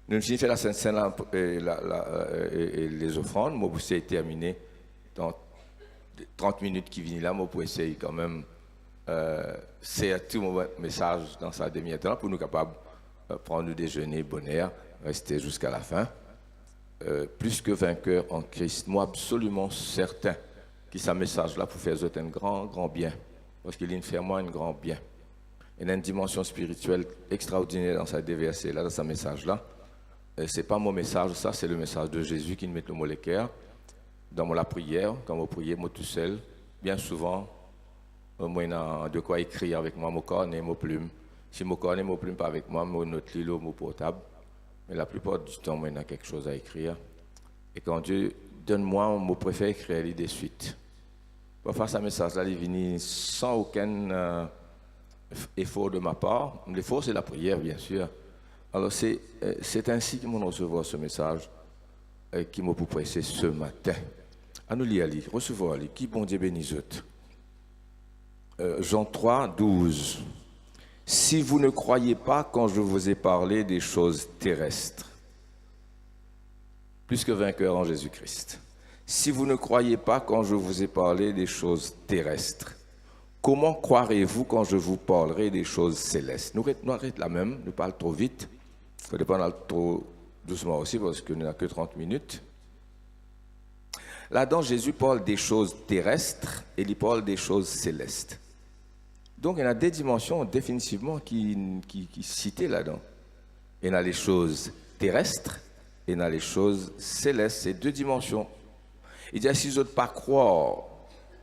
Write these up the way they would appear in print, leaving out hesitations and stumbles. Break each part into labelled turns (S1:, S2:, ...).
S1: Nous finissons la Sainte-Seine et les offrandes. Moi, vous avez terminé dans 30 minutes qui viennent là. Moi, pour essayer quand même c'est tout mon message dans sa demi-temps pour nous capables de prendre le déjeuner, bonheur, rester jusqu'à la fin. Plus que vainqueur en Christ. Moi, absolument certain que ce message-là pour faire un grand, grand bien. Parce qu'il fait moi un grand bien. Il y a une dimension spirituelle extraordinaire dans sa déversée, là, dans ce message-là. Ce n'est pas mon message, ça, c'est le message de Jésus qui nous met le mot l'équerre. Dans la prière, quand je prie, moi tout seul, bien souvent, moi, il y a de quoi écrire avec moi, mon corps et mon plume. Si mon corps et mon plume pas avec moi, mon note lilo, mon portable. Mais la plupart du temps, moi, il y a quelque chose à écrire. Et quand Dieu donne-moi, mon préfère écrire de suite. Parfois, ce message-là, il vient sans aucun effort de ma part. L'effort, c'est la prière, bien sûr. Alors, c'est ainsi que nous recevons ce message qui m'a pressé ce matin. À nous lire, recevons, qui bon Dieu bénisse. Jean 3, 12. Si vous ne croyez pas quand je vous ai parlé des choses terrestres, plus que vainqueur en Jésus-Christ. Si vous ne croyez pas quand je vous ai parlé des choses terrestres, comment croirez-vous quand je vous parlerai des choses célestes? Nous arrêtons la même, nous parlons trop vite. Il faut pas trop doucement aussi parce que nous n'avons que 30 minutes. Là-dedans, Jésus parle des choses terrestres et il parle des choses célestes. Donc, il y a des dimensions définitivement qui citées là-dedans. Il y a les choses terrestres et il y a les choses célestes. C'est deux dimensions. Il dit, si vous n'êtes pas croire,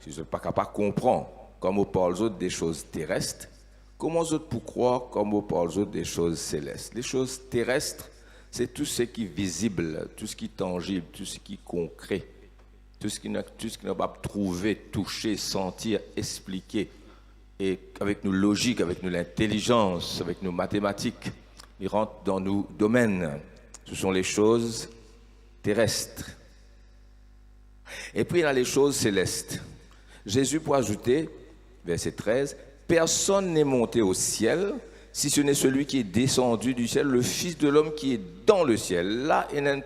S1: si vous n'êtes pas capable de comprendre, comme on parle des choses terrestres, comment vous pouvez croire comme on parle des choses célestes? Les choses terrestres, c'est tout ce qui est visible, tout ce qui est tangible, tout ce qui est concret, tout ce qui n'a pas trouvé, toucher, sentir, expliquer. Et avec nos logiques, avec nos intelligence, avec nos mathématiques, ils rentrent dans nos domaines. Ce sont les choses terrestres. Et puis il y a les choses célestes. Jésus peut ajouter, verset 13, « Personne n'est monté au ciel, si ce n'est celui qui est descendu du ciel, le Fils de l'homme qui est dans le ciel. » Là, il y a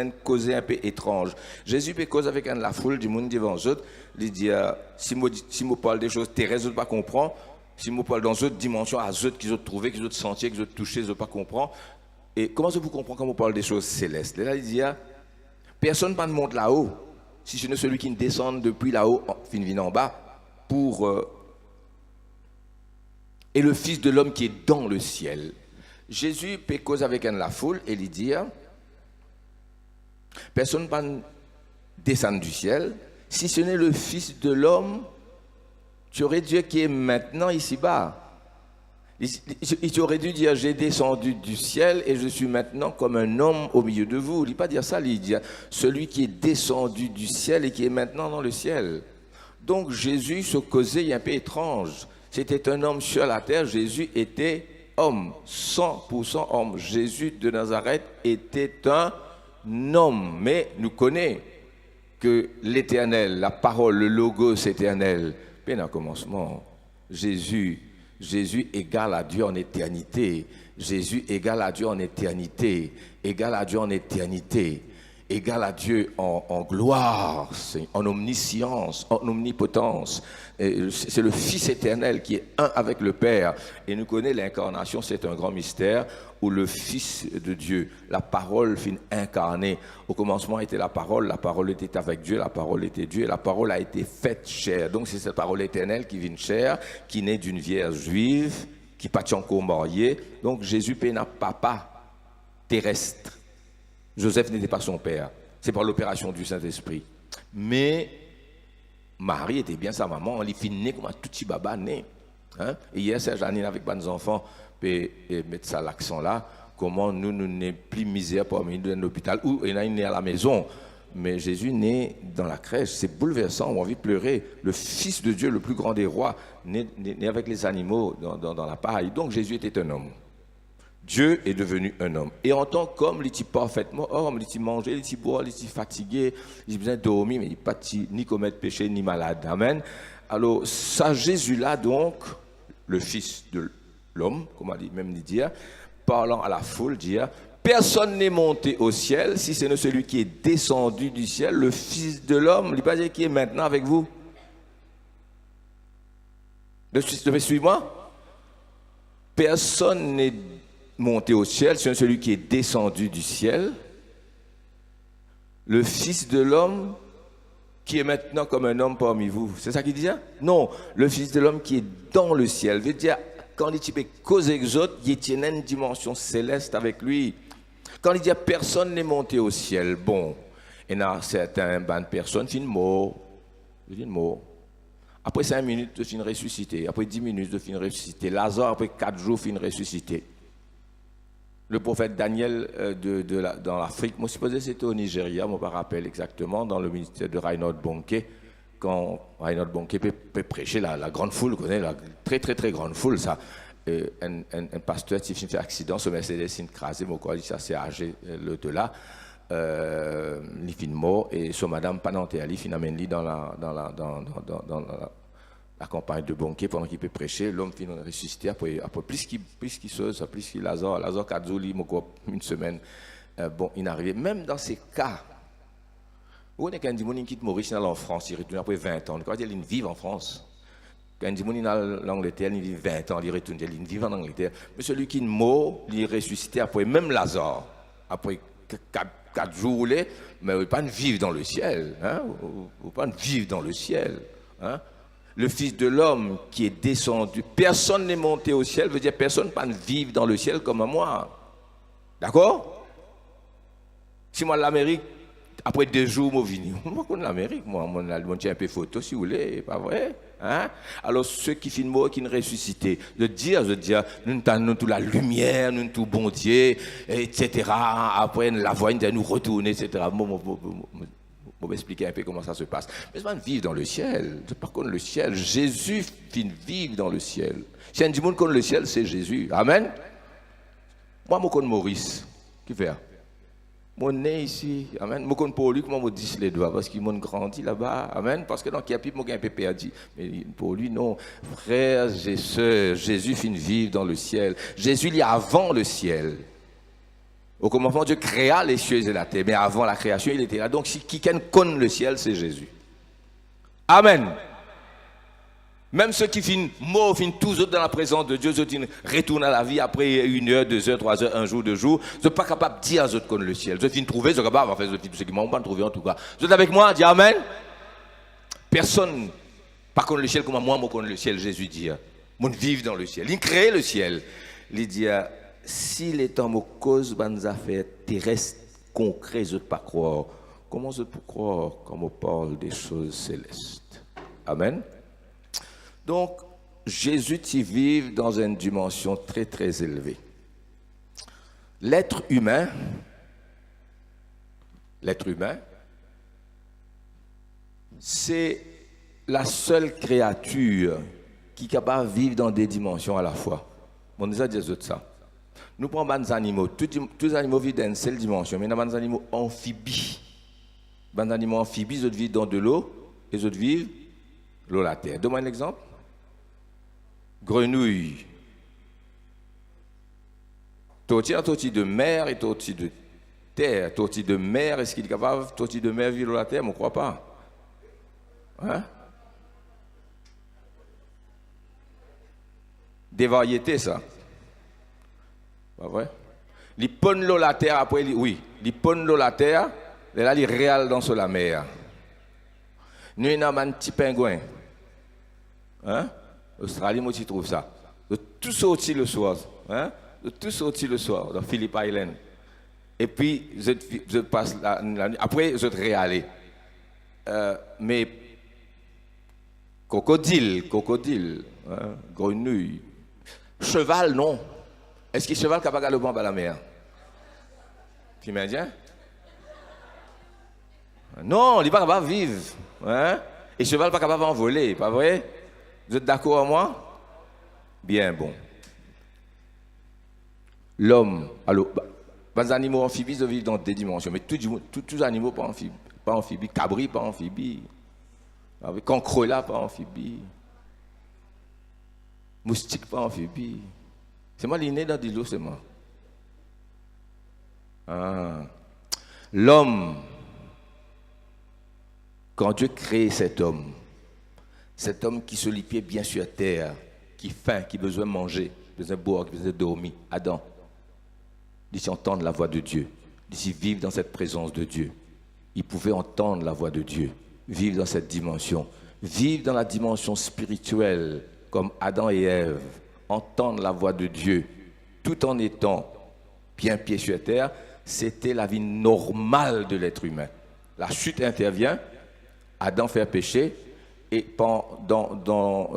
S1: une cause un peu étrange. Jésus peut causer avec la foule du monde devant eux. Il dit, si je parle des choses terrestres, je ne pas comprendre. Si je parle dans d'autres dimensions, à eux qu'ils ont trouvé, qu'ils ont senti, qu'ils ont touché, je ne pas comprendre. Et comment vous comprenez quand on parle des choses célestes? Là, il dit, personne ne monte là-haut, si ce n'est celui qui descend depuis là-haut, fin en bas, pour... et le Fils de l'homme qui est dans le ciel. Jésus peut causer avec la foule et lui dire, personne ne va descendre du ciel, si ce n'est le Fils de l'homme, tu aurais Dieu qui est maintenant ici-bas. Il aurait dû dire, j'ai descendu du ciel et je suis maintenant comme un homme au milieu de vous. Il ne dit pas dire ça, il dit, celui qui est descendu du ciel et qui est maintenant dans le ciel. Donc Jésus se causait un peu étrange. C'était un homme sur la terre, Jésus était homme, 100% homme. Jésus de Nazareth était un homme, mais nous connaissons que l'éternel, la parole, le logos éternel, bien au commencement, Jésus égale à Dieu en éternité. Jésus égale à Dieu en éternité. Égal à Dieu en éternité. Égal à Dieu en gloire, en omniscience, en omnipotence. C'est le Fils éternel qui est un avec le Père. Et nous connaissons l'incarnation, c'est un grand mystère où le Fils de Dieu, la parole fut incarnée. Au commencement était la parole était avec Dieu, la parole était Dieu, et la parole a été faite chair. Donc c'est cette parole éternelle qui vient chair, qui naît d'une vierge juive, qui n'est pas encore mariée. Donc Jésus est un papa terrestre. Joseph n'était pas son père. C'est par l'opération du Saint-Esprit. Mais Marie était bien sa maman. Elle est née comme un tout petit baba né. Hein? Et hier, c'est Janine avec nos enfants, et mettre ça l'accent là. Comment nous n'est plus misère parmi nous dans l'hôpital ou il est né à la maison. Mais Jésus né dans la crèche. C'est bouleversant. On a envie de pleurer. Le Fils de Dieu, le plus grand des rois, né avec les animaux dans la paille. Donc Jésus était un homme. Dieu est devenu un homme. Et en tant qu'homme, il était parfaitement homme, il était mangé, il était boire, il était fatigué, il avait besoin de dormir, mais il n'est pas ni commettre péché, ni malade. Amen. Alors, ça, Jésus-là, donc, le Fils de l'homme, comme on dit, même dire, parlant à la foule, dire, Personne n'est monté au ciel, si ce n'est celui qui est descendu du ciel, le Fils de l'homme, il n'est pas dit qui est maintenant avec vous. Suis-moi. Personne n'est monté au ciel, c'est celui qui est descendu du ciel, le Fils de l'homme qui est maintenant comme un homme parmi vous. C'est ça qu'il dit? Non, le Fils de l'homme qui est dans le ciel. Veut dire, quand il dit cause exote, il tient une dimension céleste avec lui. Quand il dit personne n'est monté au ciel, bon, il y a certaines bonnes personnes qui mort. Après 5 minutes, de fin ressuscité. Après 10 minutes, de fin ressuscité. Lazare, après 4 jours, fin ressuscité. Le prophète Daniel dans l'Afrique, moi je suppose que c'était au Nigeria, je ne me rappelle exactement, dans le ministère de Reinhard Bonnke, quand Reinhard Bonnke peut prêcher la grande foule, vous connaissez, la très très très grande foule, ça. Un pasteur qui fait un accident, ce Mercedes s'est écrasé, mon corps, ça s'est âgé le de là, il finit mort, et son madame Pananté, il finit amené dans la campagne de Bonnke pendant qu'il peut prêcher, l'homme finit ressuscité après plus qu'il saute, plus qu'il Lazare 4 jours, une semaine, bon, il arrive. Même dans ces cas, où on est quand il quitte Maurice, il est en France, il retourne après 20 ans, quand il vit en France. Quand il est en Angleterre, il vit 20 ans, il retourne, il vit en Angleterre. Mais celui qui est mort, il est ressuscité après, même Lazare, après 4 jours, mais il ne peut pas vivre dans le ciel. Hein? Il ne peut pas vivre dans le ciel. Hein? Le Fils de l'homme qui est descendu, personne n'est monté au ciel, veut dire personne ne peut vivre dans le ciel comme moi. D'accord? Si moi, l'Amérique, après 2 jours, je viens. Moi, je connais l'Amérique, moi, je tiens un peu photo, si vous voulez, pas vrai? Hein? Alors, ceux qui finissent mort, qui ne ressuscitent, je dis, nous avons toute la lumière, nous avons tout bon Dieu, etc. Après, la voix, nous retourner, etc. Je vais expliquer un peu comment ça se passe. Mais c'est pas vivre dans le ciel. Par contre, le ciel, Jésus finit vivre dans le ciel. Si un monde connaît le ciel, c'est Jésus. Amen. Moi, je connais Maurice. Qui fait? Mon né ici, amen. Je connais pour lui, comment je dis les doigts, parce qu'il m'a grandi là-bas, amen. Parce que dans Kiapi, je suis un peu perdu. Mais pour lui, non. Frères et sœurs, Jésus finit vivre dans le ciel. Jésus, il y a avant le ciel. Au commencement, Dieu créa les cieux et la terre, mais avant la création, il était là. Donc, si quelqu'un connaît le ciel, c'est Jésus. Amen. Même ceux qui finissent morts, finissent tous autres dans la présence de Dieu, ils retournent à la vie après 1 heure, 2 heures, 3 heures, 1 jour, 2 jours. Ils ne sont pas capables de dire à eux autres connaissent le ciel. Ils finissent trouver, ils sont capables de faire ce qu'ils m'ont pas trouvé en tout cas. Vous êtes avec moi? Dis Amen. Personne, par contre, le ciel comme moi, je connais le ciel. Jésus dit, moi, je vis dans le ciel. Il crée le ciel. Il dit, s'il est en cause des affaires terrestres concrètes, je ne peux pas croire. Comment je peux croire quand on parle des choses célestes? Amen. Donc, Jésus y vit dans une dimension très très élevée. L'être humain, c'est la seule créature qui est capable de vivre dans des dimensions à la fois. On nous a dit ça. Nous prenons des animaux, tous les animaux vivent dans une seule dimension, mais nous avons des animaux amphibies. Les animaux amphibies, ils vivent dans de l'eau, et ils vivent l'eau la terre. Donne-moi un exemple. Grenouille. Tortue de mer et tortue de terre. Tortue de mer, est-ce qu'il est capable, tortue de mer vivre l'eau la terre? Je ne crois pas. Hein? Des variétés, ça. Pas vrai? Il pone l'eau la terre après, oui. Il pone l'eau la terre, et là, il réal dans la mer. Nous, on a un petit pingouin. Hein? Australie, moi, tu trouves ça. De tout sortir le soir. Hein? De tout sortir le soir, dans Phillip Island. Et puis, je passe la nuit. Après, je te réaller. Mais, crocodile, hein? Grenouille. Cheval, non. Est-ce que le cheval est capable de aller à la mer? Tu m'as non, il n'est pas capable de vivre. Hein? Et le cheval n'est pas capable d'envoler, pas vrai? Vous êtes d'accord avec moi? Bien, bon. L'homme, alors, les animaux amphibies ils vivent dans des dimensions, mais tous les animaux pas amphibies, cabri pas amphibie, cancrela pas amphibie, moustique pas amphibie. C'est moi l'inné dans l'eau, c'est moi. Ah. L'homme, quand Dieu crée cet homme qui se lit pied bien sur terre, qui faim, qui a besoin de manger, qui a besoin de boire, qui a besoin de dormir, Adam, d'ici entendre la voix de Dieu, d'ici vivre dans cette présence de Dieu. Il pouvait entendre la voix de Dieu, vivre dans cette dimension, vivre dans la dimension spirituelle, comme Adam et Ève, entendre la voix de Dieu, tout en étant bien pied sur terre. C'était la vie normale de l'être humain. La chute intervient, Adam fait péché, et dans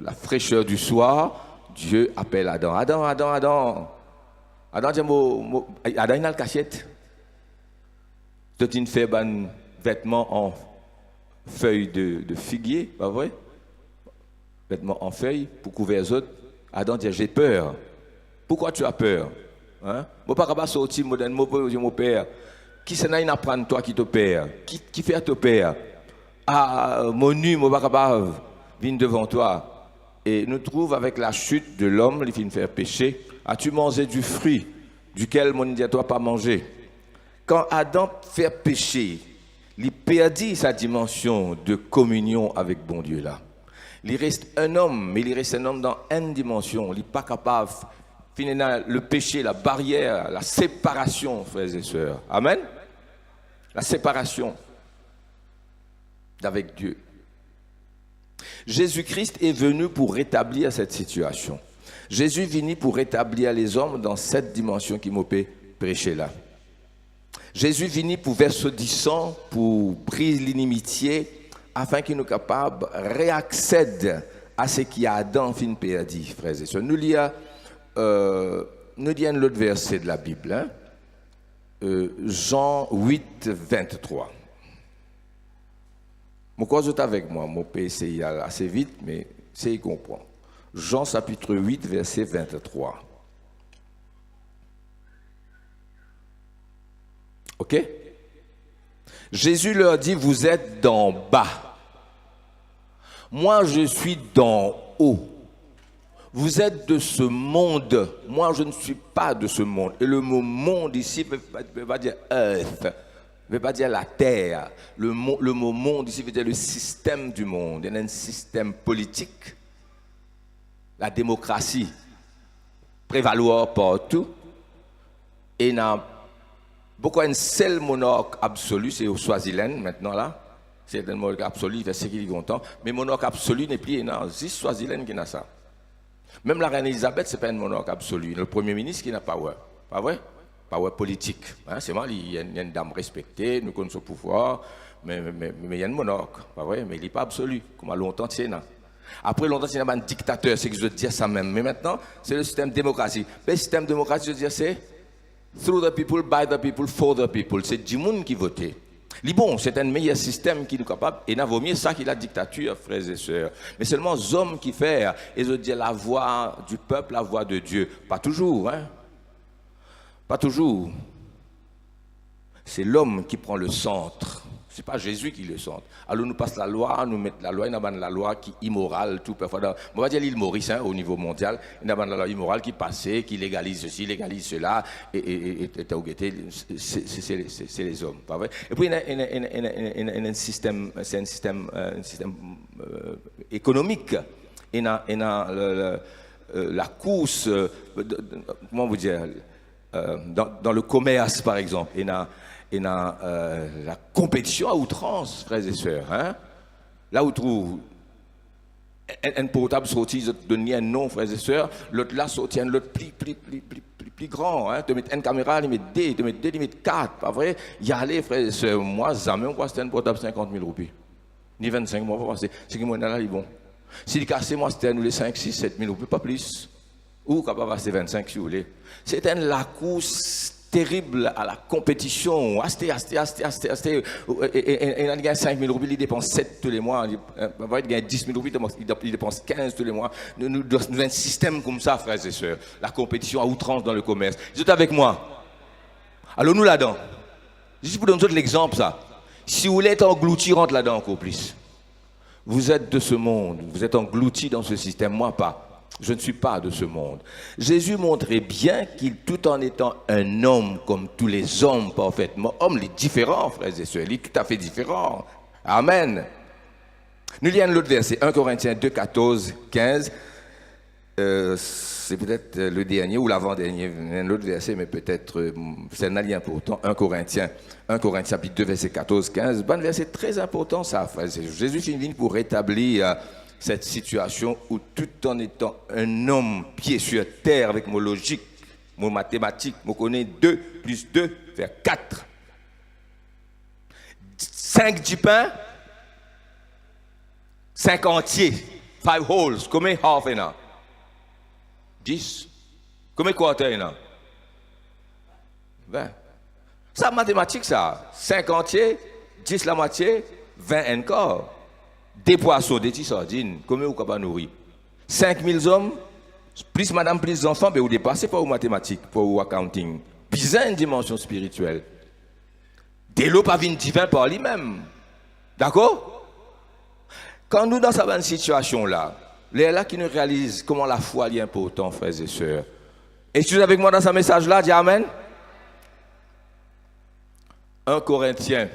S1: la fraîcheur du soir, Dieu appelle Adam. Adam, Adam, Adam. Adam dit, Adam, il a le cachette. C'est une fait un vêtement en feuille de figuier, pas vrai? Vêtement en feuille pour couvrir les autres. Adam dit, j'ai peur. Pourquoi tu as peur? Hein? Je ne peux pas sortir, mon père. Qui c'est n'a apprendre toi qui te père? Qui fait te père? Ah, mon nu, je ne peux pas venir devant toi. Et nous trouvons avec la chute de l'homme, il finit faire péché. As-tu mangé du fruit duquel mon dit à toi pas manger? Quand Adam fait péché, il perdit sa dimension de communion avec bon Dieu là. Il reste un homme, mais il reste un homme dans une dimension. Il n'est pas capable de finir le péché, la barrière, la séparation, frères et sœurs. Amen. La séparation d'avec Dieu. Jésus-Christ est venu pour rétablir cette situation. Jésus est venu pour rétablir les hommes dans cette dimension qui m'a prêché là. Jésus est venu pour verser du sang, pour briser l'inimitié, afin qu'il nous capable de réaccéder à ce qui a Adam fin perdu, frères et sœurs. Nous lisons l'autre verset de la Bible, hein? Jean 8, 23. Mon cause est avec moi, mon peux essayer assez vite, mais c'est y comprendre. Jean chapitre 8, verset 23. Ok? Jésus leur dit, vous êtes d'en bas. Moi, je suis d'en haut. Vous êtes de ce monde. Moi, je ne suis pas de ce monde. Et le mot monde ici ne veut pas dire earth, ne veut pas dire la terre. Le mot monde ici veut dire le système du monde. Il y a un système politique, la démocratie, prévaloir partout. Et il y a beaucoup un seul monarque absolu, c'est au Swaziland maintenant là. C'est un monarque absolu, il fait ce qu'il est content. Mais monarque absolu n'est plus, non, c'est Swaziland qui a ça. Même la reine Elisabeth, ce n'est pas un monarque absolu. Le premier ministre qui n'a pas ouais. Pas vrai? Pas ouais politique. Hein? C'est mal, il y a une dame respectée, nous connaissons son pouvoir, mais il y a un monarque. Pas vrai? Mais il n'est pas absolu, comme à longtemps, c'est là. Après longtemps, c'est un dictateur, c'est que je veux dire ça même. Mais maintenant, c'est le système démocratique. Le système démocratique, je veux dire, c'est through the people, by the people, for the people. C'est du monde qui vote. Bon, c'est un meilleur système qui est capable, et n'a vaut mieux ça que la dictature, frères et sœurs. Mais seulement les hommes qui font, et je dis la voix du peuple, la voix de Dieu. Pas toujours, hein. Pas toujours. C'est l'homme qui prend le centre. Ce n'est pas Jésus qui le centre. Alors nous passons la loi, nous mettons la loi, il y a la loi qui est immorale, tout parfois. On va dire l'île Maurice, hein, au niveau mondial, il y a la loi immorale qui passe, qui légalise ceci, légalise cela, et c'est les hommes, pas vrai? Et puis il y a un système, c'est un système économique. Il y a la course, comment vous dire, dans le commerce par exemple, il y a la compétition à outrance, frères et sœurs. Hein? Là où trouve un portable sorti, donner un nom, frères et sœurs, l'autre là sorti un autre plus grand. Hein? Tu mets une caméra, il met deux, tu mets deux, il met quatre. Pas vrai? Y aller, frères et sœurs. Moi, jamais on voit c'était un portable 50 000 roupies. Ni 25 mois, pas passer. C'est que moi, là, il est bon. S'il casse, moi, c'était nous les 5, 6, 7 000 roupies, pas plus. Ou capable de passer 25 si vous voulez. C'était la course terrible à la compétition. Asté. Et il gagne 5 000 roupies, il dépense 7 tous les mois. Il gagne 10 000 roupies, il dépense 15 tous les mois. Nous avons un système comme ça, frères et sœurs. La compétition à outrance dans le commerce. Vous êtes avec moi? Alors nous là-dedans. Juste pour donner l'exemple, ça. Si vous voulez être englouti, rentre là-dedans encore plus. Vous êtes de ce monde. Vous êtes englouti dans ce système. Moi, pas. Je ne suis pas de ce monde. Jésus montrait bien qu'il, tout en étant un homme comme tous les hommes parfaitement, homme, il est différent, frères et sœurs, il est tout à fait différent. Amen. Nous lisons l'autre verset, 1 Corinthiens 2, 14, 15. C'est peut-être le dernier ou l'avant-dernier, un autre verset, mais peut-être c'est un lien important. 1 Corinthiens chapitre 2, verset 14, 15. Bon verset très important, ça, frères et sœurs. Jésus finit pour rétablir cette situation où, tout en étant un homme pied sur terre avec mon logique, mon mathématique, je connais 2 plus 2 fait 4. 5 du pain, 5 entiers, 5 holes, combien half en a? 10. Combien de quarts en a? 20. Ça, mathématique, ça. 5 entiers, 10 la moitié, 20 encore. Des poissons, des petites sardines, combien vous pouvez nourrir? 5000 hommes, plus madame, plus enfants, mais vous dépassez pas aux mathématiques, pour au accounting. Puis une dimension spirituelle. Dès l'eau pas divin par lui-même. D'accord? Quand nous, dans cette situation-là, les là qui nous réalisent comment la foi est importante, frères et sœurs. Et si vous êtes avec moi dans ce message-là, dis Amen. 1 Corinthiens.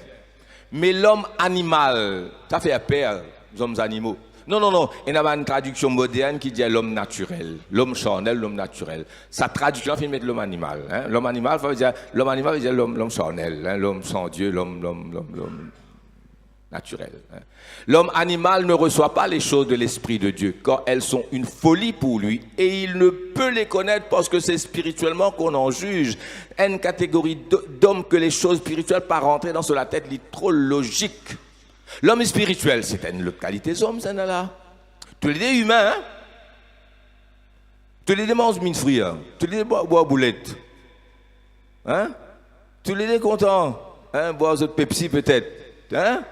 S1: Mais l'homme animal, ça fait peur, les hommes animaux. Non. Il y a une traduction moderne qui dit l'homme naturel. L'homme charnel, l'homme naturel. Sa traduction, il met l'homme animal. Hein? L'homme animal veut dire l'homme charnel. Hein? L'homme sans Dieu, l'homme naturel. Hein? L'homme animal ne reçoit pas les choses de l'Esprit de Dieu, car elles sont une folie pour lui, et il ne peut les connaître parce que c'est spirituellement qu'on en juge. Une catégorie d'hommes que les choses spirituelles pas rentrer dans la tête, est trop logique. L'homme spirituel, c'est une localité d'homme, ça là. Tous les humains, hein? Tous les mangent mine fruits, hein? Tous les bois boulettes, hein? Tous les contents, hein? Boire autres Pepsi peut-être, hein?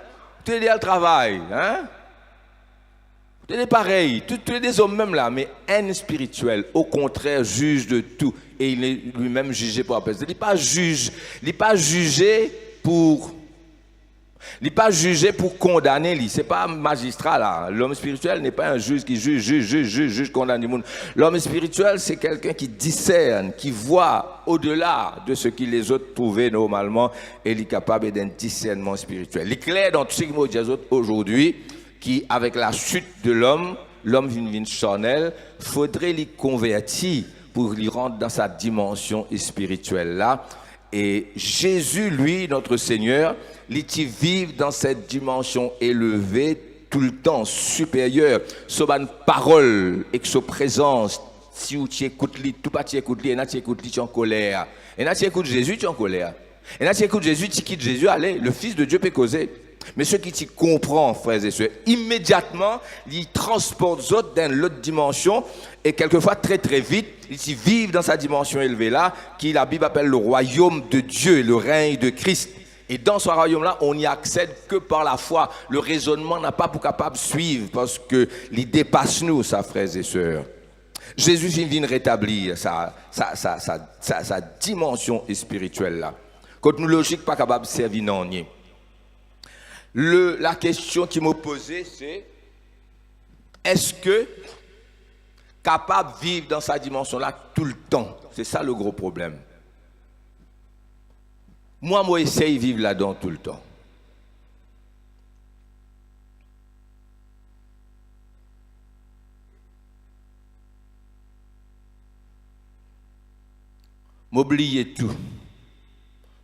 S1: Tous les le travail, hein? Tous les pareils, tous les hommes même là, mais un spirituel, au contraire, juge de tout. Et il est lui-même jugé pour la personne. Il n'est pas jugé pour condamner. Ce n'est pas un magistrat là. L'homme spirituel n'est pas un juge qui juge, condamne le monde. L'homme spirituel, c'est quelqu'un qui discerne, qui voit au-delà de ce que les autres trouvaient normalement, et il est capable d'un discernement spirituel. Il est clair dans tout ce qui me dit aujourd'hui, qui, avec la chute de l'homme vient charnel, faudrait l'y convertir pour l'y rendre dans sa dimension spirituelle là. Et Jésus, lui, notre Seigneur, il vit dans cette dimension élevée tout le temps, supérieure. Sur une parole et sa présence, si tu écoutes, tout pas tu écoutes, et tu écoutes, tu es en colère. Et tu écoutes Jésus, tu es en colère. Et tu écoutes Jésus, tu quittes Jésus, allez, le Fils de Dieu peut causer. Mais ceux qui t'y comprennent, frères et sœurs, immédiatement, ils transportent les autres dans l'autre dimension, et quelquefois très très vite, ils vivent dans sa dimension élevée là, qui la Bible appelle le royaume de Dieu, le règne de Christ. Et dans ce royaume-là, on n'y accède que par la foi. Le raisonnement n'a pas pour capable de suivre, parce que il dépasse nous, ça, frères et sœurs. Jésus vient rétablir sa dimension spirituelle là. Quand nous logique pas capable de servir non nier. La question qui m'a posée, c'est est-ce que capable de vivre dans sa dimension-là tout le temps? C'est ça le gros problème. Moi, j'essaye de vivre là-dedans tout le temps. M'oublier tout.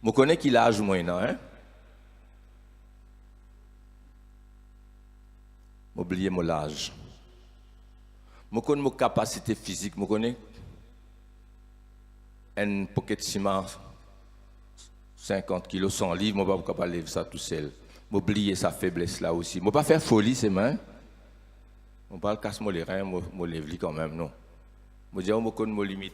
S1: Je connais qu'il a âge moins, hein? M'oublier mon âge. Je connais mes capacités physiques. Je connais un pocket de ciment, 50 kilos, 100 livres. Je ne peux pas capable lever ça tout seul. M'oublier sa faiblesse là aussi. Je ne peux pas faire folie, c'est mains. Je ne peux pas casser les reins, je lève quand même, non. Je dis, je connais mes limites.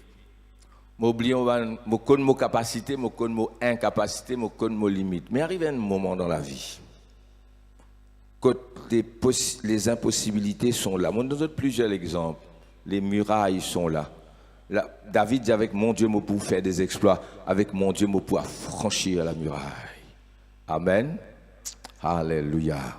S1: Je connais mes capacités, je connais mes incapacités, je connais mes limites. Mais arrive un moment dans la vie. Quand les impossibilités sont là. On donne plusieurs exemples. Les murailles sont là. David dit avec mon Dieu, je peux faire des exploits. Avec mon Dieu, je peux franchir la muraille. Amen. Alléluia.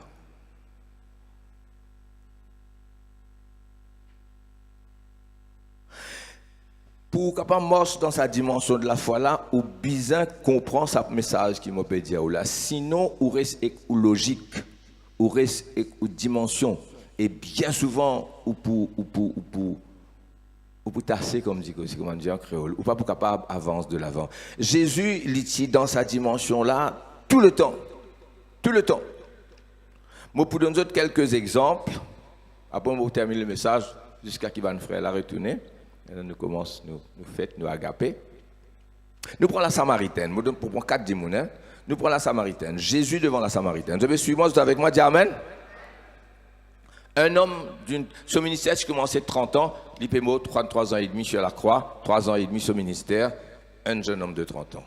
S1: Pour capable marcher dans sa dimension de la foi là, ou bien comprendre ce message qui m'a dit là. Sinon, ou reste ou logique, ou reste ou dimension. Et bien souvent, ou pour tasser, comme dit en créole, ou pas pour capable avancer de l'avant. Jésus, il est dans sa dimension là, tout le temps. Tout le temps. Moi, pour donner quelques exemples, après, on va terminer le message, jusqu'à qu'il va nous faire la retourner. Et là, nous commençons, nous fêtes, nous agaper. Nous prenons la Samaritaine. Pour prendre 4 démons, nous prenons la Samaritaine. Jésus devant la Samaritaine. Vous devez suivre moi, vous êtes avec moi, dis Amen. Un homme ce ministère qui commençait 30 ans, l'IPMO, 33 ans et demi sur la croix, 3 ans et demi ce ministère, un jeune homme de 30 ans.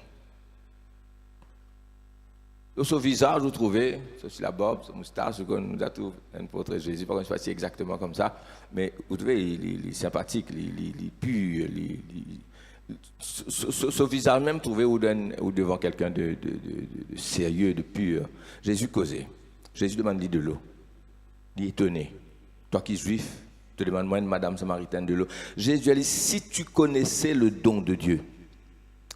S1: Dans son visage, vous trouvez, c'est la barbe, sa moustache, nous a trouvé un portrait de Jésus, par contre, je ne sais pas si c'est exactement comme ça, mais vous trouvez, il est sympathique, il est pur, son visage même trouvé ou devant quelqu'un de sérieux, de pur. Jésus causait. Jésus demande de l'eau. Il est étonné. Toi qui es juif, te demande moi une madame samaritaine de l'eau. Jésus a dit, si tu connaissais le don de Dieu,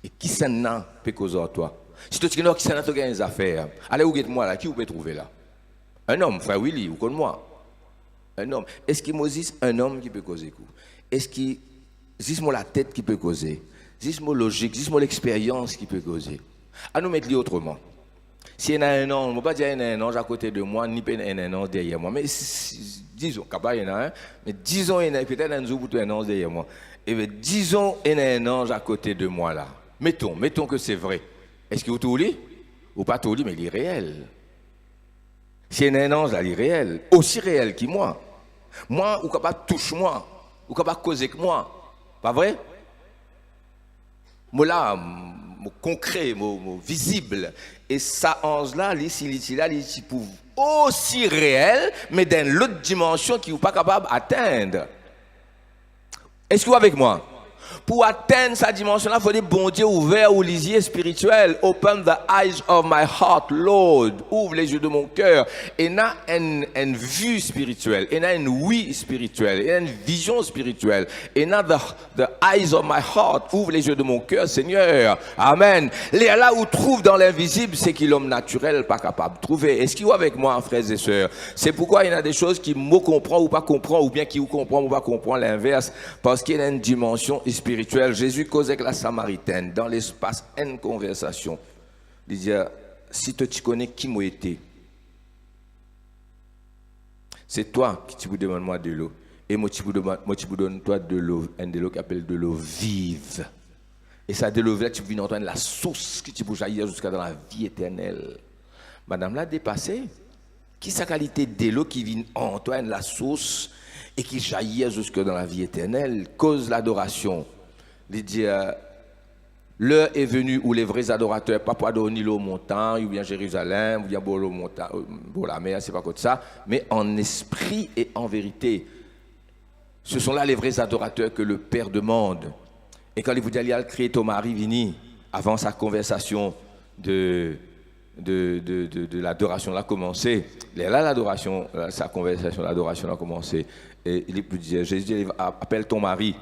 S1: et qui s'en a peut causer à toi? Si tu connais qui s'en a des affaires, allez où moi là, qui vous pouvez trouver là? Un homme, frère Willy, ou comme moi. Un homme. Est-ce qu'il Moses un homme qui peut causer coup? Est-ce qu'il dis-moi la tête qui peut causer? Dis-moi logique, dis-moi l'expérience qui peut causer. À nous mettre autrement. Si il y a un ange, je ne vais pas dire qu'il y a un ange à côté de moi, ni un ange derrière moi. Mais disons, il y en a un, mais disons, il y en a peut-être un ange derrière moi. Et bien, disons, il y a un ange à côté de moi là. Mettons que c'est vrai. Est-ce que vous tout lit? Ou pas tout lit, mais il est réel. Si il y a un ange là, il est réel. Aussi réel que moi. Moi, ou capable toucher moi. Ou capable causer que moi. Pas vrai? Moi là, mon concret, mon visible. Et ça, ange-là, il est aussi réel, mais dans l'autre dimension qui n'est pas capable d'atteindre. Est-ce que vous êtes avec moi? Pour atteindre sa dimension-là, il faut dire, bon Dieu, ouvert ou lisier spirituel. Open the eyes of my heart, Lord. Ouvre les yeux de mon cœur. Et il y a une vue spirituelle. Il y a une oui spirituelle. Il y a une vision spirituelle. Et il y a the eyes of my heart. Ouvre les yeux de mon cœur, Seigneur. Amen. Là où trouve dans l'invisible, c'est qu'il l'homme naturel pas capable de trouver. Est-ce qu'il est avec moi, frères et sœurs? C'est pourquoi il y a des choses qui me comprend ou pas comprend, ou bien qui vous comprend ou pas comprend l'inverse. Parce qu'il y a une dimension spirituelle. Jésus causait avec la Samaritaine dans l'espace une conversation. Il dit, si tu connais qui m'a été, c'est toi qui te demandes moi de l'eau. Et moi tu donne toi de l'eau, de l'eau qui appelle de l'eau vive. Et ça de l'eau vive, tu viens entendre la source qui te jaillir jusqu'à dans la vie éternelle. Madame l'a dépassé. Qui sa qualité de l'eau qui vient entendre la source et qui jaillit jusque dans la vie éternelle, cause l'adoration. Il dit, l'heure est venue où les vrais adorateurs, pas pour adorer ni l'eau montagne, ou bien Jérusalem, ou bien l'eau montagne, la mer, c'est pas comme ça, mais en esprit et en vérité. Ce sont là les vrais adorateurs que le Père demande. Et quand il vous dit, il a créé ton mari, Vini, avant sa conversation de l'adoration a commencé. Là, l'adoration, sa conversation, l'adoration a commencé. Et il peut dire, Jésus dit, appelle ton mari.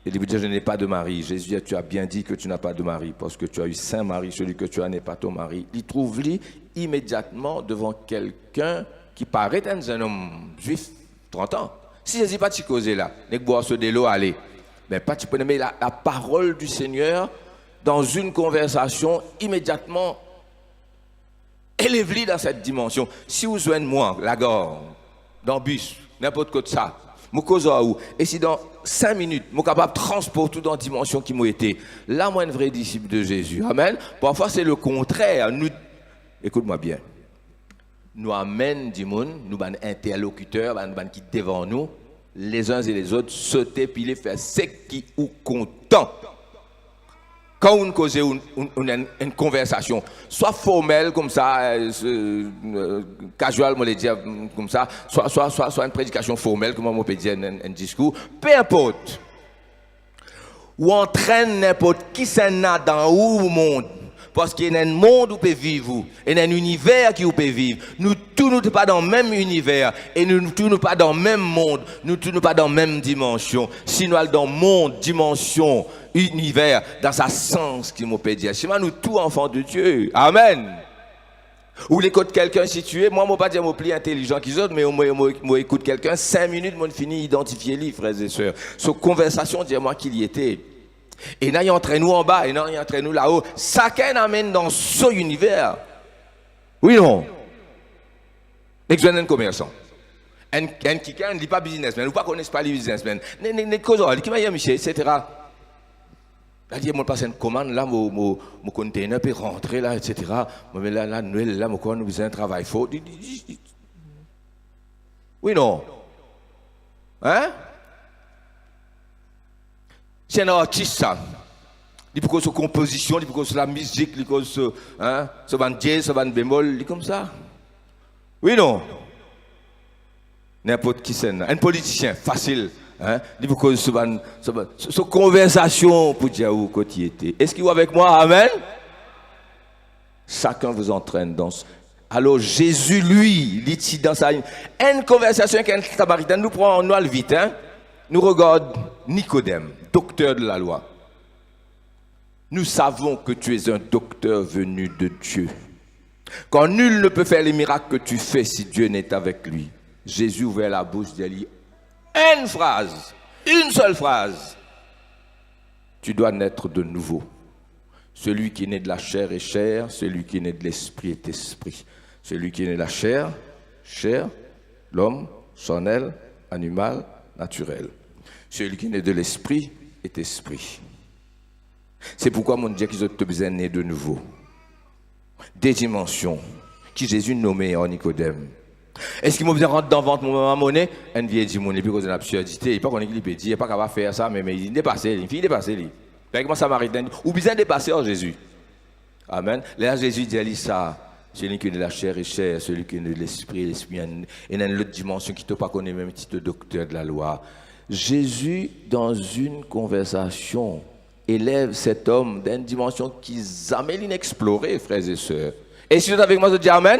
S1: Et il veut dire, je n'ai pas de mari. Jésus dit, tu as bien dit que tu n'as pas de mari, parce que tu as eu 5 maris, celui que tu as n'est pas ton mari. Il trouve lui immédiatement devant quelqu'un qui paraît être un homme juif, 30 ans. Si Jésus n'a pas de causer là, n'est que boire ce délo, allez. Mais pas tu peux aimer la parole du Seigneur dans une conversation immédiatement élève-lui dans cette dimension. Si vous joignez moi, la gare, dans le bus, n'importe quoi de ça, je cause à où? Et si dans 5 minutes, je suis capable de transporter dans la dimension qui m'a été, là, moi, un vrai disciple de Jésus. Amen. Parfois, c'est le contraire. Nous, écoute-moi bien. Nous amènent du monde, nous sommes interlocuteurs, nous qui devant nous, les uns et les autres, sauter, piler, faire ce qui ou content. Quand on cause une conversation, soit formelle comme ça, casual, moi le dire comme ça, soit une prédication formelle, comme on peut dire un discours, peu importe. Ou entraîne n'importe qui s'en a dans où au monde. Parce qu'il y a un monde où peut vivre, il y a un univers qui peut vivre. Nous tous nous pas dans le même univers et nous tous nous pas dans le même monde, nous tous nous pas dans la même dimension. Si nous allons dans le monde, dimension, univers, dans sa sens qui peut dire. C'est nous tous enfants de Dieu. Amen. Ou l'écoute quelqu'un situé, moi je ne pas dire que je suis plus intelligent qu'ils autres, mais moi écoute quelqu'un, 5 minutes, je finis d'identifier les frères et sœurs. Sur conversation, dis-moi qu'il y était. Et là, il entraîne nous en bas, et là, il entraîne nous là-haut. Chacun amène dans son univers. Oui, non. Exemple d'un commerçant. Un qui ne dit pas businessman, ou pas connaît pas les businessmen. Les causes, qui m'a dit, monsieur, etc. Là, je passe une commande, là, mon container peut rentrer, là, etc. Mais là, Noël, là, mon nous faisons un travail faux. Oui, non. Hein? C'est un artiste, ça. Il peut que composition, il peut que la musique, il peut que ce jazz, ce bémol, il comme ça. Oui, non. N'importe qui c'est. Un politicien, facile. Hein? Il peut que ce conversation pour dire où il était. Est-ce qu'il est avec moi? Amen. Chacun vous entraîne dans ce... Alors Jésus, lui, il dit dans sa... Une conversation avec un Samaritain, nous prenons nous vite, hein? Nous regarde Nicodème, docteur de la loi. Nous savons que tu es un docteur venu de Dieu. Quand nul ne peut faire les miracles que tu fais si Dieu n'est avec lui. Jésus ouvert la bouche, il dit une phrase, une seule phrase. Tu dois naître de nouveau. Celui qui est né de la chair est chair, celui qui est né de l'esprit est esprit. Celui qui est né de la chair, chair, l'homme, charnel, animal, naturel. Celui qui est né de l'esprit est esprit. C'est pourquoi mon Dieu qu'ils ont besoin de naître de nouveau. Des dimensions qui Jésus nommait en Nicodème. Est-ce qu'il m'a besoin de rentrer dans le ventre mon monnaie? Un vieil dit mon épi cause de l'absurdité. Il n'est pas qu'on peut dire, il n'est pas capable de faire ça, mais il dépasse, il finit dépasser. Avec moi Samaritain, ou besoin de dépasser en Jésus. Amen. Là Jésus dit ça. Celui qui est de la chair est chair, celui qui est de l'esprit est l'esprit. Et dans une autre dimension qui ne pas connaît même titre de docteur de la loi. Jésus, dans une conversation, élève cet homme dans une dimension qu'ils amènent inexplorée, frères et sœurs. Et si vous êtes avec moi, je dis Amen.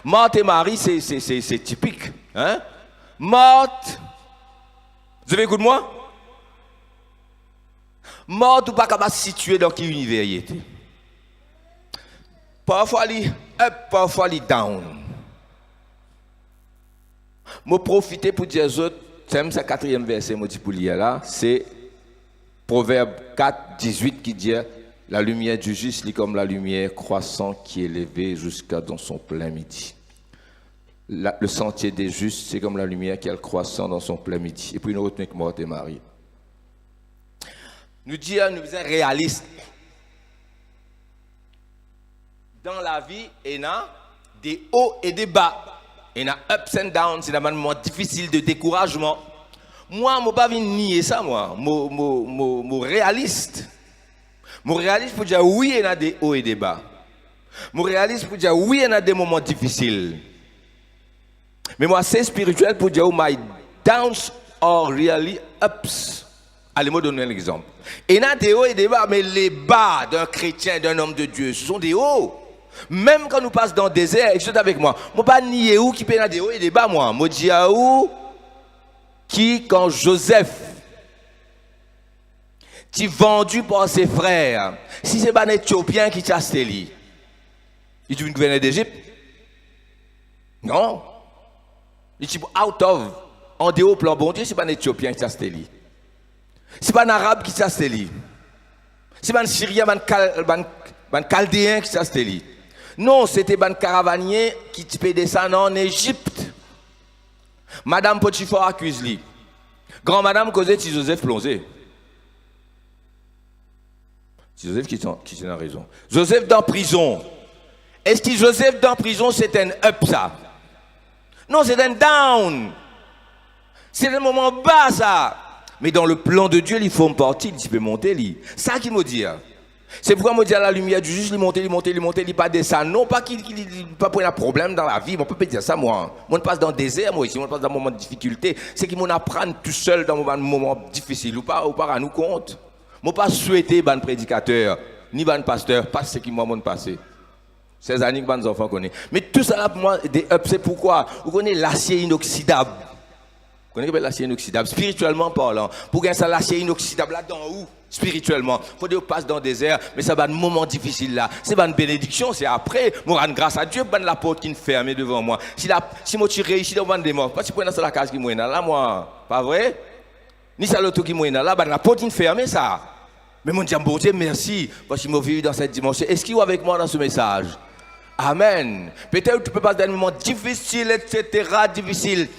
S1: Marthe et Marie, c'est typique. Hein? Marthe, vous avez écouté moi? Marthe, ou pas capable de se situer dans quel univers il était. Parfois, il up, parfois, il down. Je profite pour dire aux autres, c'est le 4e verset, je dis pour lire là, c'est Proverbe 4, 18 qui dit la lumière du juste est comme la lumière croissante qui est élevée jusqu'à dans son plein midi. Le sentier des justes, c'est comme la lumière qui est croissant dans son plein midi. Et puis nous retenons que Marthe et Marie. Nous disons, nous sommes réalistes. Dans la vie, il y a des hauts et des bas. Il y a ups and downs, c'est un moment difficile de découragement. Moi, je ne vais pas nier ça, moi. Je suis réaliste. Je suis réaliste pour dire oui, il y a des hauts et des bas. Je suis réaliste pour dire oui, il y a des moments difficiles. Mais moi, c'est spirituel pour dire my downs are really ups. Allez-moi donner un exemple. Il y a des hauts et des bas, mais les bas d'un chrétien, d'un homme de Dieu, ce sont des hauts. Même quand nous passons dans le désert, écoutez avec moi, je ne vais pas nier où qui peut y avoir des hauts et des bas, moi. Je dis à où qui, quand Joseph, qui vendu par ses frères, si ce n'est pas un Éthiopien qui t'a stéli, il est gouverneur d'Égypte? Non. Il est out of, en dehors plan bon Dieu, ce n'est pas un Éthiopien qui t'a stéli. Ce n'est pas un Arabe qui t'a stéli. Ce n'est pas un Syrien, un Chaldéen qui t'a stéli. Non, c'était un caravanier qui peut descendre en Égypte. Madame Potiphar accuse lui. Grand madame causait si Joseph plongeait. C'est Joseph qui a raison. Joseph dans prison. Est-ce que Joseph dans prison c'est un up ça? Non, c'est un down. C'est un moment bas ça. Mais dans le plan de Dieu, il faut une partie, il peut monter. Ça qui me dit. C'est pourquoi me dit à la lumière du juste, il monte, il pas descend. Non, pas qu'il pas pour un problème dans la vie. On peut pas dire ça, moi. On passe dans le désert, moi, ici, on passe dans un moment de difficulté. C'est qu'il m'en apprend tout seul dans un moment difficile. Ou pas à nous compte. Moi, pas souhaiter, ban prédicateur. ni ban pasteur, pas ce qui m'a mon passé. Ces années que ban enfants connaissent. Mais tout ça là pour moi, c'est pourquoi vous connaissez l'acier inoxydable. Vous connaissez l'acier inoxydable, spirituellement parlant. Pour gagner ça, l'acier inoxydable là-dedans où? Spirituellement. Il faut que vous passe dans le désert, mais ça va un moment difficile là. C'est une bénédiction, c'est après. Moi, rendre grâce à Dieu, la porte qui est fermée devant moi. Si moi je réussis dans le morts, pas si je dans la case qui est là, moi, pas vrai? Ni ça l'auto qui est là, la porte qui est fermée, ça. Mais mon Dieu, bon Dieu, merci, parce que je vis dans cette dimension. Est-ce qu'il est avec moi dans ce message? Amen. Peut-être que tu peux passer dans un moment difficile, etc., difficile.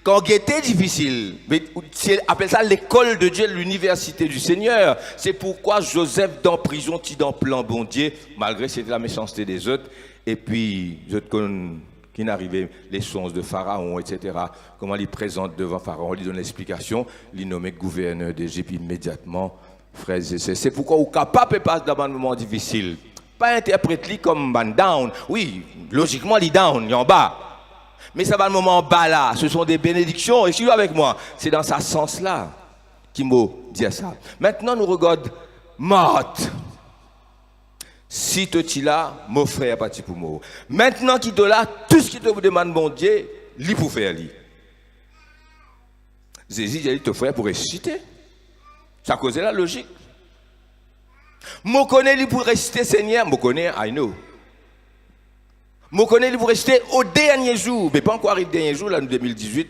S1: Quand c'était difficile, appelle ça l'école de Dieu, l'université du Seigneur. C'est pourquoi Joseph dans prison, tu dans plan bon Dieu, malgré c'était la méchanceté des autres. Et puis, les autres qui n'arrivaient, les songes de Pharaon, etc. Comment il présente devant Pharaon, il donne l'explication, il nommé gouverneur d'Égypte immédiatement. Frères et sœurs, c'est pourquoi vous êtes capable de passer dans un moment difficile. Pas interpréter comme man down. Oui, logiquement, il down, il est en bas. Mais ça va le moment en bas là. Ce sont des bénédictions. Et suivez avec moi. C'est dans ce sens-là qu'il m'a dit ça. Maintenant, nous regardons Marthe. Si tu es là, mon frère, pas pour moi. Maintenant qu'il est là, tout ce qu'il te demande, mon Dieu, lui pour faire lui. Jésus dit, ton frère pour ressusciter. Ça cause la logique. Je connais lui pour ressusciter, Seigneur. Je connais, I know. Je connais lui pour ressusciter au dernier jour. Mais pas encore arrivé au dernier jour, là, en 2018.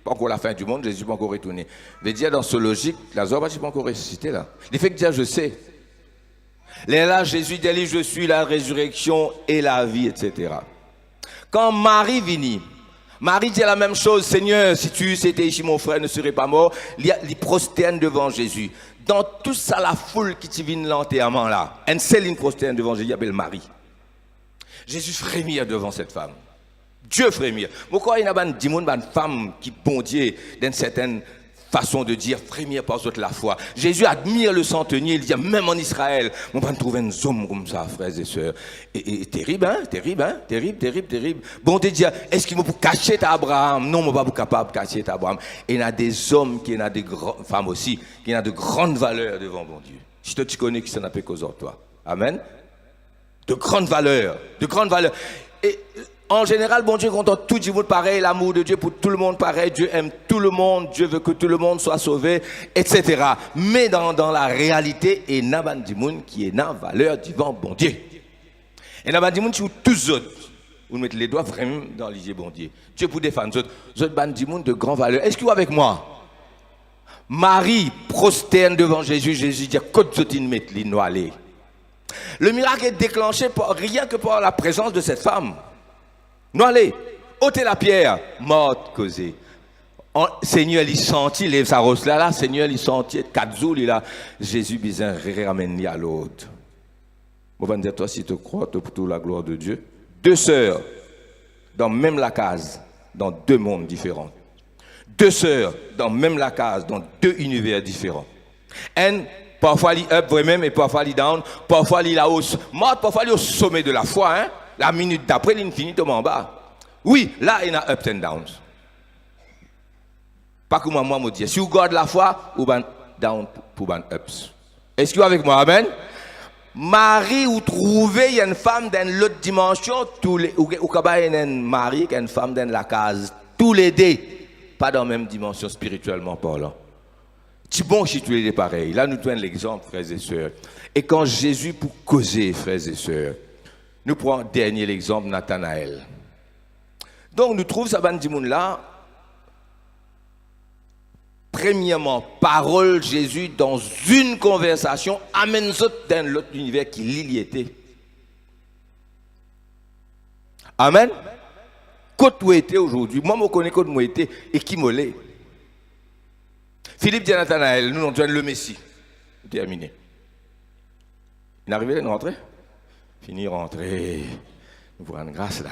S1: Pas encore la fin du monde, Jésus n'est pas encore retourné. Je veux dire, dans ce logique, Lazare n'est pas encore ressuscité, là. Il fait que dire, je sais. Là, Jésus dit, je suis la résurrection et la vie, etc. Quand Marie vient, Marie dit la même chose, Seigneur, si tu étais ici, mon frère ne serait pas mort. Il prosterne devant Jésus. Dans tout ça, la foule qui te vient l'enterrement là, une seule prosterne devant Jésus, il appelle Marie. Jésus frémit devant cette femme. Dieu frémit. Pourquoi il y a une femme qui, bon Dieu, d'une certaine façon de dire, frémir par la foi. Jésus admire le centenier, il dit, même en Israël, on va trouver un homme comme ça, frères et sœurs. Et terrible, hein, terrible, hein, terrible. Bon Dieu dit, est-ce qu'il m'a pour cacher Abraham? Non, on va pas capable de cacher Abraham. Et il y a des hommes, il y a des femmes aussi, qui ont de grandes valeurs devant bon Dieu. Si tu connais qui s'en appelle qu'aux autres, toi. Amen. De grandes valeurs. Et en général, bon Dieu contente tout le monde pareil, l'amour de Dieu pour tout le monde pareil, Dieu aime tout le monde, Dieu veut que tout le monde soit sauvé, etc. Mais dans la réalité, il y a des gens qui ont une valeur devant bon Dieu. Et il y a des gens qui ont tous autres. Vous mettez les doigts vraiment dans l'idée bon Dieu. Dieu pour défendre les autres gens de grande valeur. Est-ce que vous êtes avec moi? Marie prosterne devant Jésus, Jésus dit, côte de mettre les noix. Le miracle est déclenché rien que par la présence de cette femme. Nous allez, ôtez la pierre, morte causée. Seigneur, il sentit, lève sa rose là, Seigneur, il sentit, 4 jours, il a, Jésus, bizarre, ramène à l'autre. On va dire, toi, si tu crois, tu pour la gloire de Dieu. 2 sœurs, dans même la case, dans 2 mondes différents. 2 sœurs, dans même la case, dans 2 univers différents. Parfois, il est up vraiment, et parfois, il est down. Parfois, il est hausse. Morte, parfois, il est au sommet de la foi, hein. La minute d'après, il finit en bas. Oui, là, il y a ups and downs. Pas comme moi, me dire. Si vous gardez la foi, vous êtes down pour les ups. Est-ce que vous êtes avec moi? Amen? Marie, vous trouvez une femme dans l'autre dimension, ou une mari, une femme dans la case. Tous les deux, pas dans la même dimension spirituellement parlant. C'est bon si tu es pareil. Là, nous donnons l'exemple, frères et sœurs. Et quand Jésus, pour causer, frères et sœurs, nous prenons dernier l'exemple, Nathanaël. Donc, nous trouvons ça, là. Premièrement, parole Jésus dans une conversation, amène ça dans l'autre univers qui l'y était. Amen. Côte où était aujourd'hui, moi, je connais côte où était et qui me l'est. Philippe dit à Nathanaël, nous avons le Messie. Terminé. Il est arrivé à rentrer? Fini rentrer. Nous vous rendons grâce là.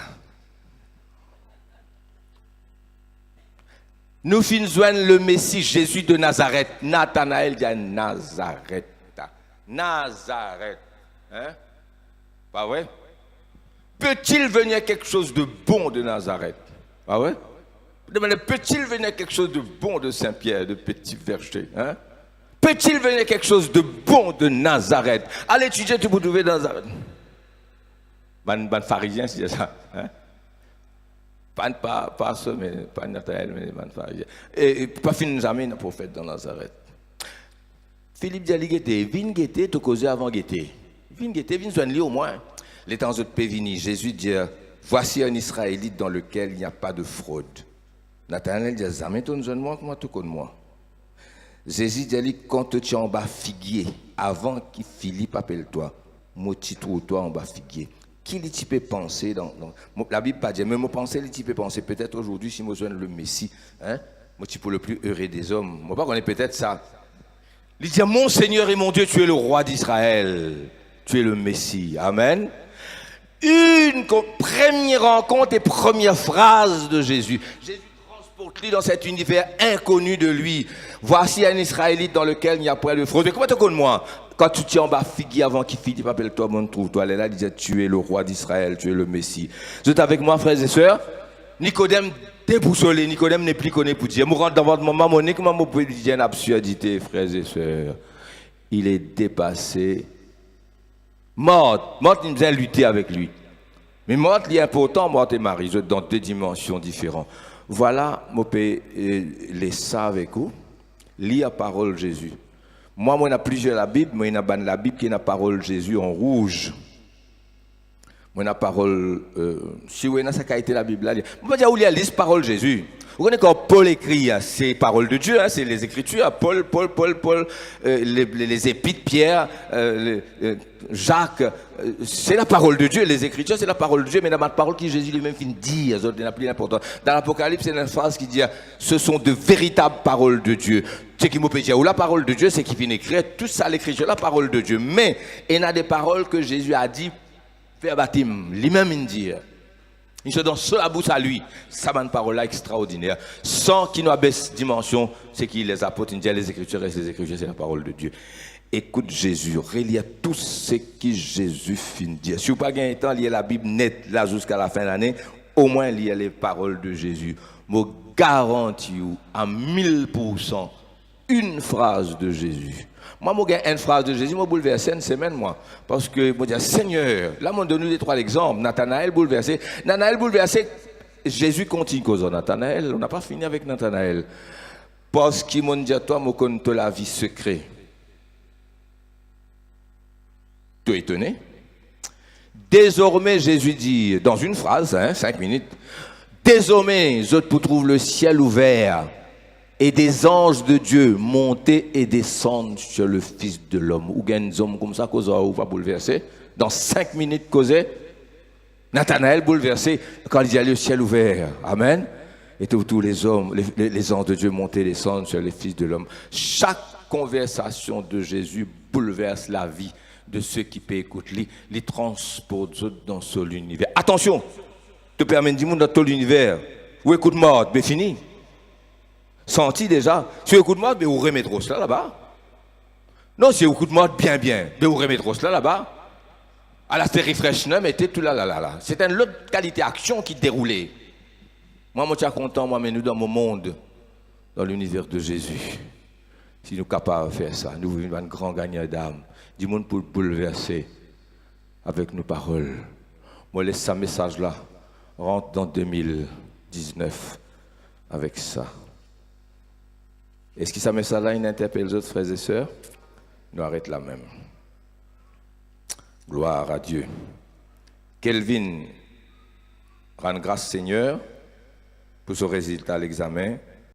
S1: Nous finissons le Messie Jésus de Nazareth. Nathanaël dit à Nazareth. Nazareth. Hein? Pas vrai? Peut-il venir quelque chose de bon de Nazareth? Pas vrai? Peut-il venir quelque chose de bon de Saint-Pierre, de Petit Verger? Hein? Peut-il venir quelque chose de bon de Nazareth? Allez étudier, tu peux trouver Nazareth. Ban pharisien, c'est ça. Hein? Pas ça, mais pas Nathanaël, mais ban pharisien. Et pas fin de amis, le prophète dans Nazareth. Philippe dit à Guetté, viens Guetté, te causer avant Guetté. Viens Guetté, viens soigner au moins. Les temps de pévini, Jésus dit, voici un Israélite dans lequel il n'y a pas de fraude. Nathanaël dit, Zamé, ton jeune moi, comment tu connais moi? Jésus dit, quand tu es en bas figuier, avant que Philippe appelle toi, moi tu trouves toi en bas figuier. Qui tu peux penser dans la Bible pas dit, mais moi penser, tu peux penser peut-être aujourd'hui si moi je le Messie, hein, moi tu peux le plus heureux des hommes. Moi pas qu'on est peut-être ça. Il dit, mon Seigneur et mon Dieu, tu es le roi d'Israël, tu es le Messie. Amen. Une première rencontre et première phrase de Jésus. Jésus transporte lui dans cet univers inconnu de lui. Voici un Israélite dans lequel il n'y a pas de fraude. Mais comment tu connais moi? Quand tu tiens en bas figuier avant qu'il Philippe appelle-toi, mon trouve-toi. Elle est là, il disait, tu es le roi d'Israël, tu es le Messie. Vous êtes avec moi, frères et sœurs? Nicodème déboussolé, Nicodème n'est plus connu pour dire. Je rentre dans votre moment, comment vous pouvez dire une absurdité, frères et sœurs? Il est dépassé. Mort, il vient lutter avec lui. Mais mort, il est important, mort et Marie, dans deux dimensions différentes. Voilà, je peux les ça avec vous. Lire la parole de Jésus. Moi, il y a plusieurs la Bible, mais il y a la Bible qui est la parole de Jésus en rouge. Moi, la parole, si vous avez ça été la Bible là, vous pouvez dire où il y a la parole de Jésus. Vous connaissez quand Paul écrit, c'est parole de Dieu, c'est les Écritures, Paul, les épîtres, Pierre, Jacques, c'est la parole de Dieu, les Écritures, c'est la parole de Dieu, mais dans la parole qui Jésus lui-même finit de dire, c'est la plus importante. Dans l'Apocalypse, c'est une phrase qui dit, ce sont de véritables paroles de Dieu. Ce qui me peut dire, ou la parole de Dieu, c'est qui finit d'écrire, tout ça l'Écriture, la parole de Dieu. Mais il y a des paroles que Jésus a dit, faire baptême, lui-même il dit. Il se donne seul à bouche à lui. Ça va une parole extraordinaire. Sans qu'il nous abaisse dimension, c'est qu'il les apôtres, il dit les Écritures, et les Écritures, c'est la parole de Dieu. Écoute Jésus, relis tout ce que Jésus finit de dire. Si vous n'avez pas gagné le temps, lisez la Bible nette là jusqu'à la fin de l'année, au moins lisez les paroles de Jésus. Je garantis à 1000% une phrase de Jésus. Moi, j'ai une phrase de Jésus, je bouleversé une semaine, moi. Parce que, je dis, Seigneur, là, on donne nous les trois exemples. Nathanaël bouleversé. Jésus continue causant Nathanaël. On n'a pas fini avec Nathanaël. Parce qu'il m'a dit à toi, je connais la vie secrète. Tu es étonné? Désormais, Jésus dit, dans une phrase, 5 minutes, désormais, je te trouve le ciel ouvert. Et des anges de Dieu monter et descendre sur le Fils de l'homme. Ou bien des hommes comme ça, cause ou va bouleverser. Dans 5 minutes, causé. Nathanaël bouleversé quand il y a le ciel ouvert. Amen. Et tous les hommes, les anges de Dieu monter et descendre sur le Fils de l'homme. Chaque conversation de Jésus bouleverse la vie de ceux qui peuvent écouter. Les transporte dans son univers. Attention, te permet de dire dans tout l'univers. Ou écoute-moi, mais fini. Senti déjà, si vous écoutez moi, vous remettez cela là-bas. Non, si vous écoutez moi bien, vous remettez cela là-bas. À la série fraîche, mettez tout là. C'est une autre qualité d'action qui déroulait. Moi, je suis content, moi, mais nous dans mon monde, dans l'univers de Jésus. Si nous sommes capables de faire ça, nous vivons un grand gagnant d'âme. Du monde pour bouleverser avec nos paroles. Moi, laisse ce message-là, rentre dans 2019 avec ça. Est-ce que ça message-là, il interpelle les autres frères et sœurs? Nous arrêtons là même. Gloire à Dieu. Kelvin, rend grâce Seigneur pour ce résultat à l'examen.